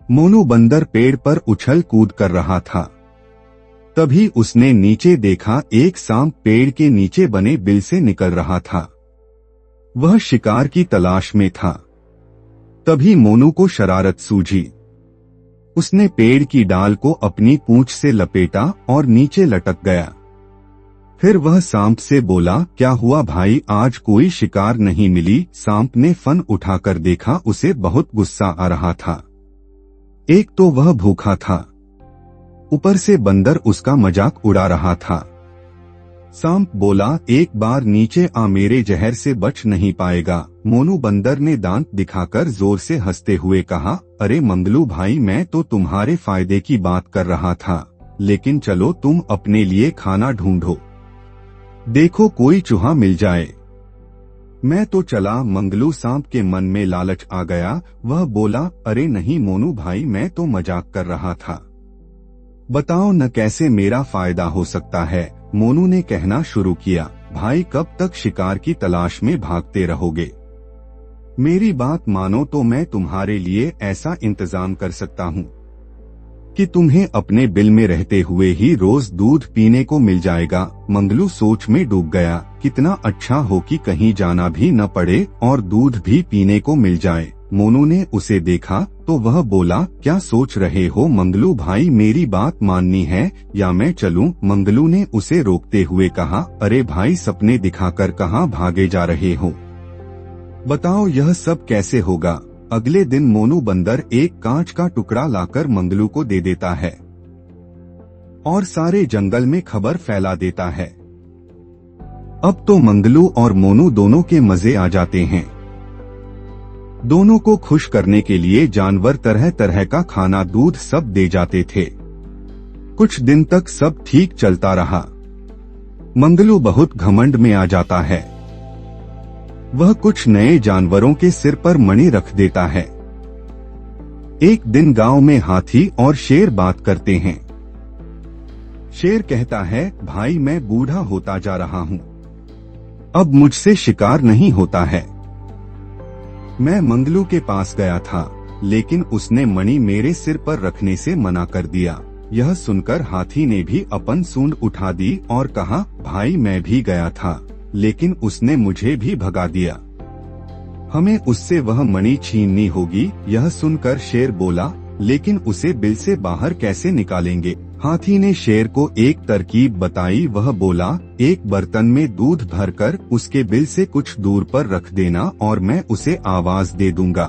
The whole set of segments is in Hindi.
मोनू बंदर पेड़ पर उछल कूद कर रहा था। तभी उसने नीचे देखा, एक सांप पेड़ के नीचे बने बिल से निकल रहा था। वह शिकार की तलाश में था। तभी मोनू को शरारत सूझी। उसने पेड़ की डाल को अपनी पूंछ से लपेटा और नीचे लटक गया। फिर वह सांप से बोला, क्या हुआ भाई, आज कोई शिकार नहीं मिली? सांप ने फन उठाकर देखा, उसे बहुत गुस्सा आ रहा था। एक तो वह भूखा था, ऊपर से बंदर उसका मजाक उड़ा रहा था। सांप बोला, एक बार नीचे आ, मेरे जहर से बच नहीं पाएगा। मोनू बंदर ने दांत दिखाकर जोर से हंसते हुए कहा, अरे मंगलू भाई, मैं तो तुम्हारे फायदे की बात कर रहा था, लेकिन चलो तुम अपने लिए खाना ढूंढो, देखो कोई चूहा मिल जाए। मैं तो चला। मंगलू सांप के मन में लालच आ गया। वह बोला, अरे नहीं मोनू भाई, मैं तो मजाक कर रहा था, बताओ न कैसे मेरा फायदा हो सकता है। मोनू ने कहना शुरू किया, भाई कब तक शिकार की तलाश में भागते रहोगे? मेरी बात मानो तो मैं तुम्हारे लिए ऐसा इंतजाम कर सकता हूँ कि तुम्हें अपने बिल में रहते हुए ही रोज दूध पीने को मिल जाएगा। मंगलू सोच में डूब गया, कितना अच्छा हो कि कहीं जाना भी न पड़े और दूध भी पीने को मिल जाए। मोनू ने उसे देखा तो वह बोला, क्या सोच रहे हो मंगलू भाई, मेरी बात माननी है या मैं चलूं? मंगलू ने उसे रोकते हुए कहा, अरे भाई, सपने दिखाकर कहाँ भागे जा रहे हो? बताओ यह सब कैसे होगा? अगले दिन मोनू बंदर एक कांच का टुकड़ा लाकर मंगलू को दे देता है और सारे जंगल में खबर फैला देता है। अब तो मंगलू और मोनू दोनों के मजे आ जाते हैं। दोनों को खुश करने के लिए जानवर तरह तरह का खाना, दूध सब दे जाते थे। कुछ दिन तक सब ठीक चलता रहा। मंगलू बहुत घमंड में आ जाता है। वह कुछ नए जानवरों के सिर पर मणि रख देता है। एक दिन गांव में हाथी और शेर बात करते हैं। शेर कहता है, भाई मैं बूढ़ा होता जा रहा हूँ, अब मुझसे शिकार नहीं होता है। मैं मंगलू के पास गया था, लेकिन उसने मणि मेरे सिर पर रखने से मना कर दिया। यह सुनकर हाथी ने भी अपन सूंड उठा दी और कहा, भाई मैं भी गया था, लेकिन उसने मुझे भी भगा दिया, हमें उससे वह मणि छीननी होगी। यह सुनकर शेर बोला, लेकिन उसे बिल से बाहर कैसे निकालेंगे? हाथी ने शेर को एक तरकीब बताई। वह बोला, एक बर्तन में दूध भरकर उसके बिल से कुछ दूर पर रख देना और मैं उसे आवाज दे दूंगा।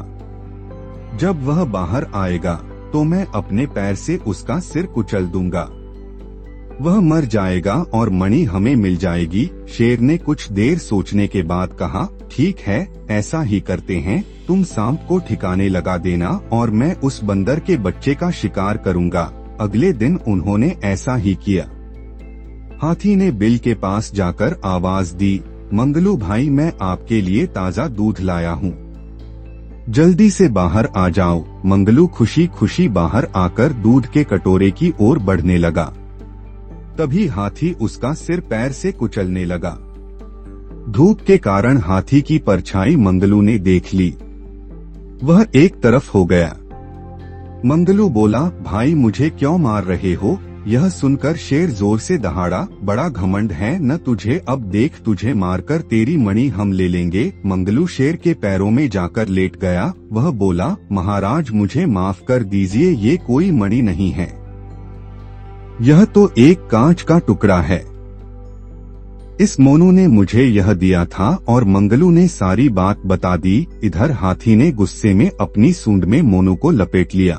जब वह बाहर आएगा तो मैं अपने पैर से उसका सिर कुचल दूंगा, वह मर जाएगा और मणि हमें मिल जाएगी। शेर ने कुछ देर सोचने के बाद कहा, ठीक है, ऐसा ही करते हैं। तुम सांप को ठिकाने लगा देना और मैं उस बंदर के बच्चे का शिकार करूंगा। अगले दिन उन्होंने ऐसा ही किया। हाथी ने बिल के पास जाकर आवाज दी, मंगलू भाई, मैं आपके लिए ताजा दूध लाया हूँ, जल्दी से बाहर आ जाओ। मंगलू खुशी खुशी बाहर आकर दूध के कटोरे की ओर बढ़ने लगा। तभी हाथी उसका सिर पैर से कुचलने लगा। धूप के कारण हाथी की परछाई मंगलू ने देख ली। वह एक तरफ हो गया। मंगलू बोला, भाई मुझे क्यों मार रहे हो? यह सुनकर शेर जोर से दहाड़ा, बड़ा घमंड है न तुझे, अब देख तुझे मारकर तेरी मणि हम ले लेंगे। मंगलू शेर के पैरों में जाकर लेट गया। वह बोला, महाराज मुझे माफ कर दीजिए, ये कोई मणि नहीं है, यह तो एक कांच का टुकड़ा है। इस मोनू ने मुझे यह दिया था और मंगलू ने सारी बात बता दी। इधर हाथी ने गुस्से में अपनी सूंड में मोनू को लपेट लिया।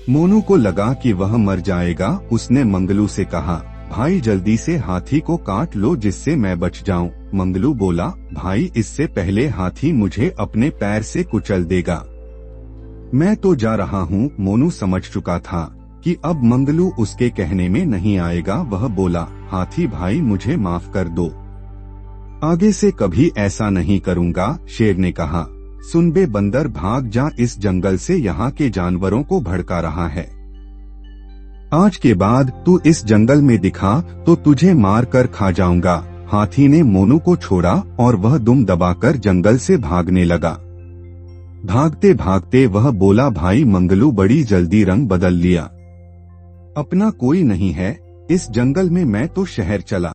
मोनू को लगा कि वह मर जाएगा। उसने मंगलू से कहा, भाई जल्दी से हाथी को काट लो जिससे मैं बच जाऊं। मंगलू बोला, भाई इससे पहले हाथी मुझे अपने पैर से कुचल देगा, मैं तो जा रहा हूँ। मोनू समझ चुका था कि अब मंगलू उसके कहने में नहीं आएगा। वह बोला, हाथी भाई मुझे माफ कर दो, आगे से कभी ऐसा नहीं करूँगा। शेर ने कहा, सुन बे बंदर, भाग जा इस जंगल से, यहाँ के जानवरों को भड़का रहा है। आज के बाद तू इस जंगल में दिखा तो तुझे मार कर खा जाऊंगा। हाथी ने मोनू को छोड़ा और वह दुम दबाकर जंगल से भागने लगा। भागते भागते वह बोला, भाई मंगलू बड़ी जल्दी रंग बदल लिया। अपना कोई नहीं है इस जंगल में, मैं तो शहर चला।